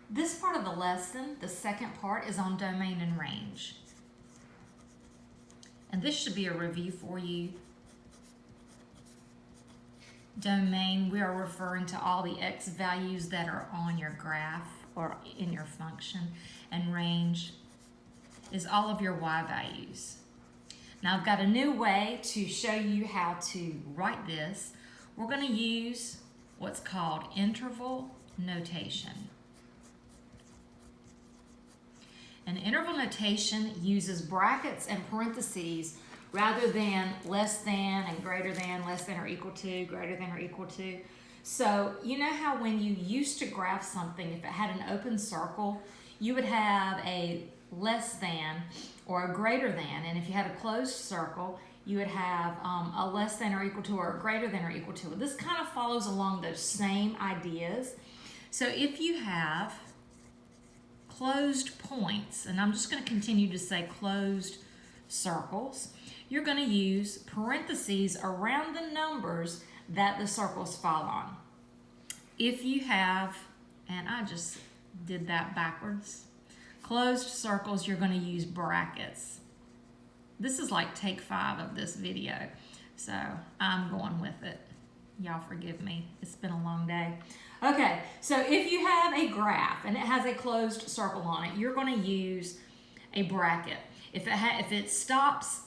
This part of the lesson, the second part, is on domain and range. And this should be a review for you. Domain, we are referring to all the x values that are on your graph or in your function. And range is all of your y values. Now I've got a new way to show you how to write this. We're going to use what's called interval notation. An interval notation uses brackets and parentheses rather than less than and greater than, less than or equal to, greater than or equal to. So you know how when you used to graph something, if it had an open circle, you would have a less than or a greater than, and if you had a closed circle, you would have a less than or equal to or a greater than or equal to. This kind of follows along those same ideas. So if you have closed points, and I'm just going to continue to say closed circles, you're going to use parentheses around the numbers that the circles fall on. If you have, and I just did that backwards, closed circles, you're going to use brackets. This is like take 5 of this video, so I'm going with it. Y'all forgive me, it's been a long day. Okay, so if you have a graph and it has a closed circle on it, you're going to use a bracket. If it starts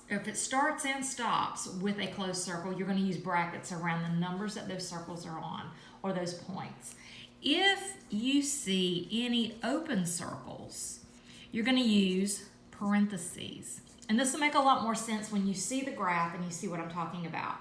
and stops with a closed circle, you're going to use brackets around the numbers that those circles are on, or those points. If you see any open circles, you're going to use parentheses. And this will make a lot more sense when you see the graph and you see what I'm talking about.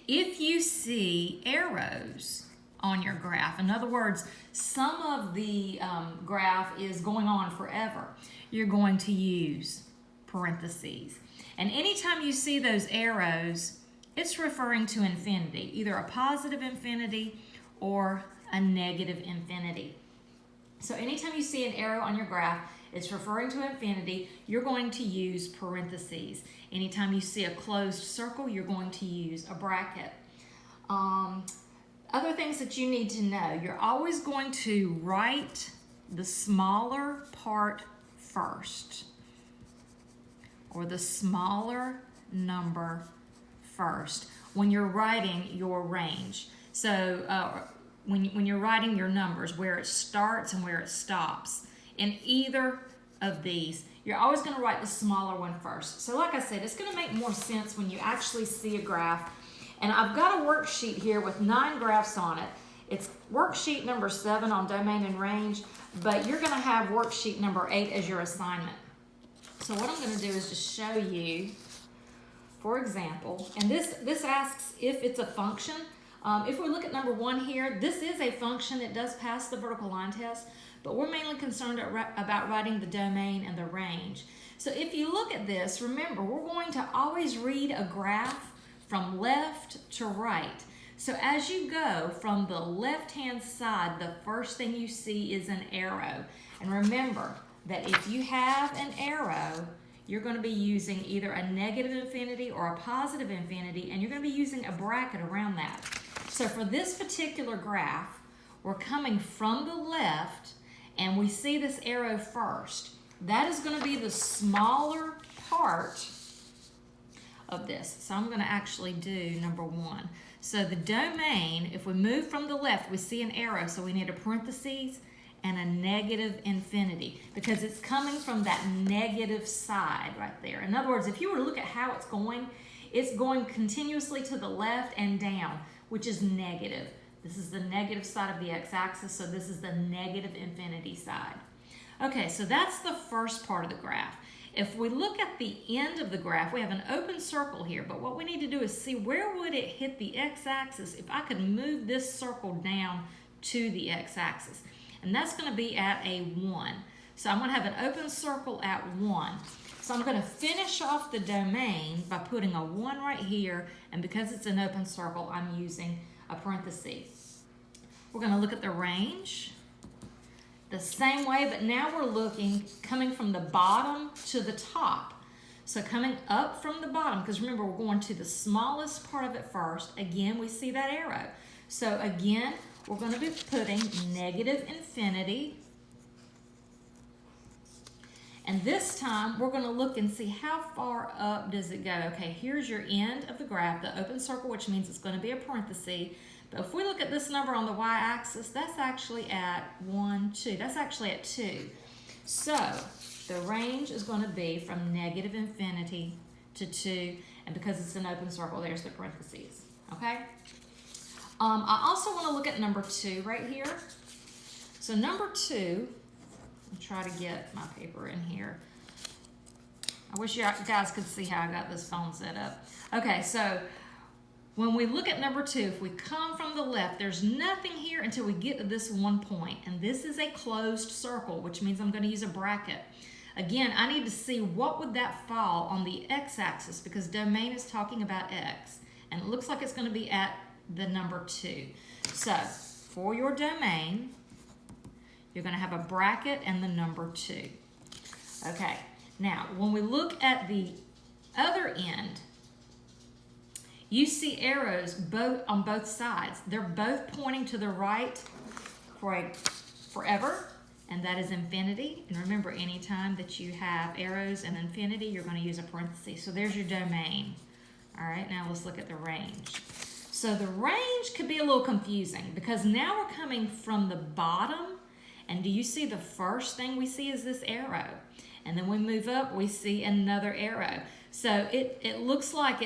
If you see arrows on your graph, in other words, some of the graph is going on forever, you're going to use parentheses. And anytime you see those arrows, it's referring to infinity, either a positive infinity or a negative infinity. So anytime you see an arrow on your graph, it's referring to infinity, you're going to use parentheses. Anytime you see a closed circle, you're going to use a bracket. Other things that you need to know, you're always going to write the smaller part first, or the smaller number first when you're writing your range. So when you're writing your numbers, where it starts and where it stops, in either of these, you're always going to write the smaller one first. So like I said, it's going to make more sense when you actually see a graph. And I've got a worksheet here with 9 graphs on it. It's worksheet number 7 on domain and range, but you're going to have worksheet number 8 as your assignment. So what I'm going to do is just show you, for example, and this asks if it's a function. If we look at number 1 here, this is a function. It does pass the vertical line test, but we're mainly concerned about writing the domain and the range. So if you look at this, remember, we're going to always read a graph from left to right. So as you go from the left-hand side, the first thing you see is an arrow. And remember that if you have an arrow, you're going to be using either a negative infinity or a positive infinity, and you're going to be using a bracket around that. So for this particular graph, we're coming from the left, and we see this arrow first. That is going to be the smaller part of this. So I'm going to actually do number 1. So the domain, if we move from the left, we see an arrow, so we need a parentheses and a negative infinity because it's coming from that negative side right there. In other words, if you were to look at how it's going continuously to the left and down, which is negative. This is the negative side of the x-axis, so this is the negative infinity side. Okay, so that's the first part of the graph. If we look at the end of the graph, we have an open circle here, but what we need to do is see where would it hit the x-axis if I could move this circle down to the x-axis. And that's going to be at a 1. So I'm going to have an open circle at 1. So I'm going to finish off the domain by putting a 1 right here, and because it's an open circle, I'm using a parenthesis. We're going to look at the range the same way, but now we're looking coming from the bottom to the top. So coming up from the bottom, because remember we're going to the smallest part of it first. Again, we see that arrow. So again, we're going to be putting negative infinity. And this time, we're going to look and see how far up does it go. Okay, here's your end of the graph, the open circle, which means it's going to be a parenthesis. But if we look at this number on the y-axis, that's actually at 1, 2. That's actually at 2. So the range is going to be from negative infinity to 2. And because it's an open circle, there's the parentheses. Okay? I also want to look at number 2 right here. So number 2, I'll try to get my paper in here. I wish you guys could see how I got this phone set up. Okay, so when we look at number 2, if we come from the left, there's nothing here until we get to this one point. And this is a closed circle, which means I'm going to use a bracket. Again, I need to see what would that fall on the x-axis because domain is talking about x. And it looks like it's going to be at the number 2. So for your domain, you're going to have a bracket and the number 2. Okay, now when we look at the other end, you see arrows on both sides. They're both pointing to the right for a forever, and that is infinity. And remember, anytime that you have arrows and infinity, you're going to use a parenthesis. So there's your domain. All right, now let's look at the range. So the range could be a little confusing because now we're coming from the bottom, and do you see the first thing we see is this arrow? And then we move up, we see another arrow. So it looks like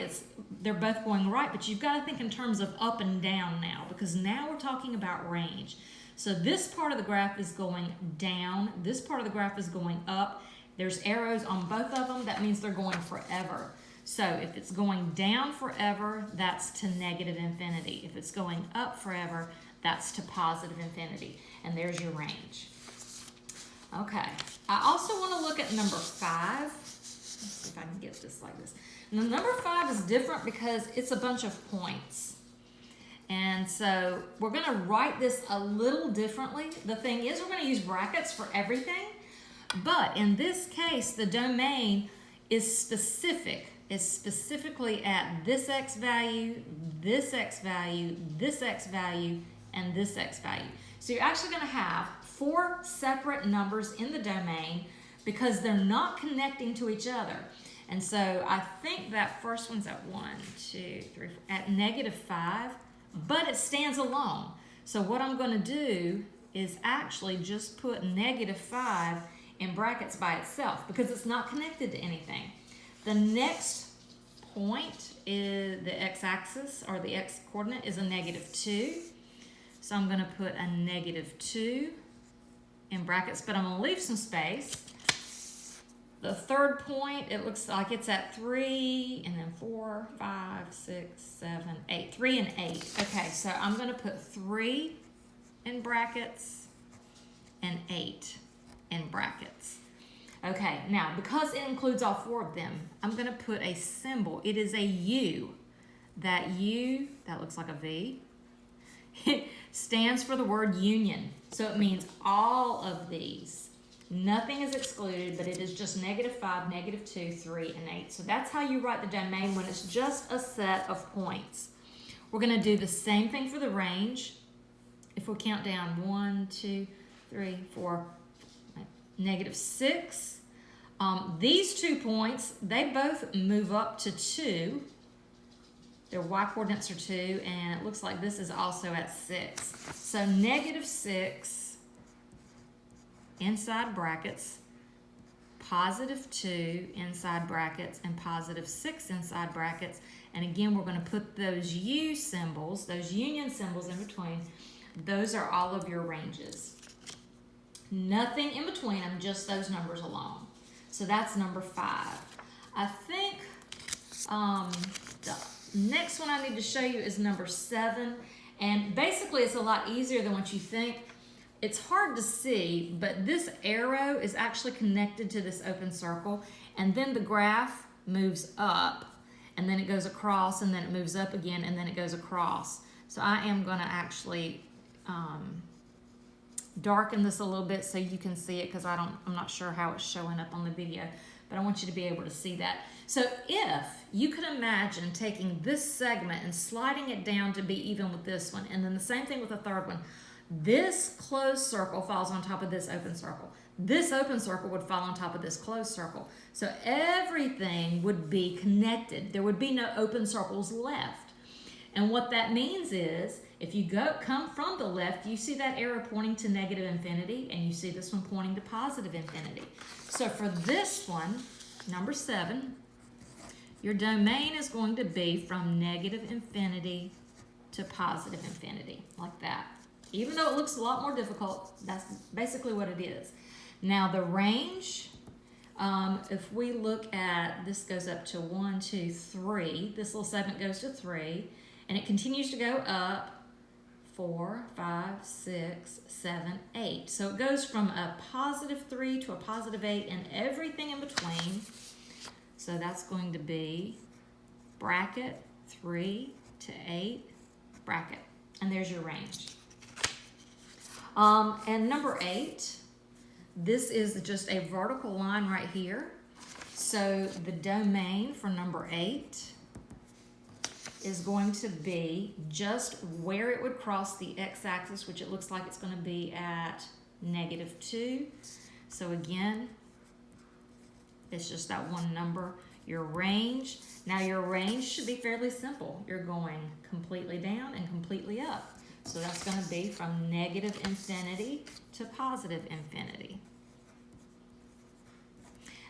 they're both going right, but you've got to think in terms of up and down now because now we're talking about range. So this part of the graph is going down. This part of the graph is going up. There's arrows on both of them. That means they're going forever. So if it's going down forever, that's to negative infinity. If it's going up forever, that's to positive infinity. And there's your range. Okay, I also want to look at number 5. Let's see if I can get this like this. Now, number 5 is different because it's a bunch of points. And so we're going to write this a little differently. The thing is, we're going to use brackets for everything. But in this case, the domain is specific. It's specifically at this x value, this x value, this x value, and this x value. So you're actually going to have 4 separate numbers in the domain because they're not connecting to each other. And so I think that first one's at 1, 2, 3, 4, at -5, but it stands alone. So what I'm going to do is actually just put -5 in brackets by itself because it's not connected to anything. The next point is the x-axis, or the x-coordinate is a -2. So I'm going to put a -2 in brackets, but I'm going to leave some space. The third point, it looks like it's at 3, and then 4, 5, 6, 7, 8. 3 and 8. Okay, so I'm going to put 3 in brackets and 8 in brackets. Okay, now because it includes all 4 of them, I'm going to put a symbol. It is a U. That U, that looks like a V, it stands for the word union. So it means all of these. Nothing is excluded, but it is just -5, -2, 3, and 8. So that's how you write the domain when it's just a set of points. We're going to do the same thing for the range. If we count down 1, 2, 3, 4, -6. These 2 points, they both move up to 2. Their y-coordinates are 2, and it looks like this is also at 6. So -6 inside brackets, +2 inside brackets, and +6 inside brackets. And again, we're going to put those U symbols, those union symbols in between. Those are all of your ranges. Nothing in between them, just those numbers alone. So that's number 5. I think the next one I need to show you is number 7. And basically, it's a lot easier than what you think. It's hard to see, but this arrow is actually connected to this open circle. And then the graph moves up, and then it goes across, and then it moves up again, and then it goes across. So I am going to actually darken this a little bit so you can see it because I'm not sure how it's showing up on the video. but I want you to be able to see that. So if you could imagine taking this segment and sliding it down to be even with this one, and then the same thing with the third one, this closed circle falls on top of this open circle. This open circle would fall on top of this closed circle. So everything would be connected. There would be no open circles left. And what that means is, if you come from the left, you see that arrow pointing to negative infinity, and you see this one pointing to positive infinity. So for this one, number 7, your domain is going to be from negative infinity to positive infinity, like that. Even though it looks a lot more difficult, that's basically what it is. Now the range, if we look at, this goes up to 1, 2, 3. This little segment goes to 3, and it continues to go up 4, 5, 6, 7, 8. So it goes from a positive 3 to a positive 8 and everything in between. So that's going to be bracket 3 to 8, bracket. And there's your range. And number 8, this is just a vertical line right here. So the domain for number 8 is going to be just where it would cross the x-axis, which it looks like it's going to be at -2. So again, it's just that one number. Your range, now your range should be fairly simple. You're going completely down and completely up. So that's going to be from negative infinity to positive infinity.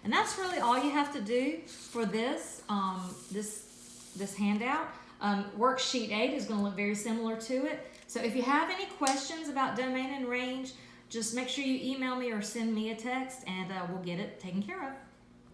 And that's really all you have to do for this, this handout. Worksheet 8 is going to look very similar to it. So if you have any questions about domain and range, just make sure you email me or send me a text, and we'll get it taken care of.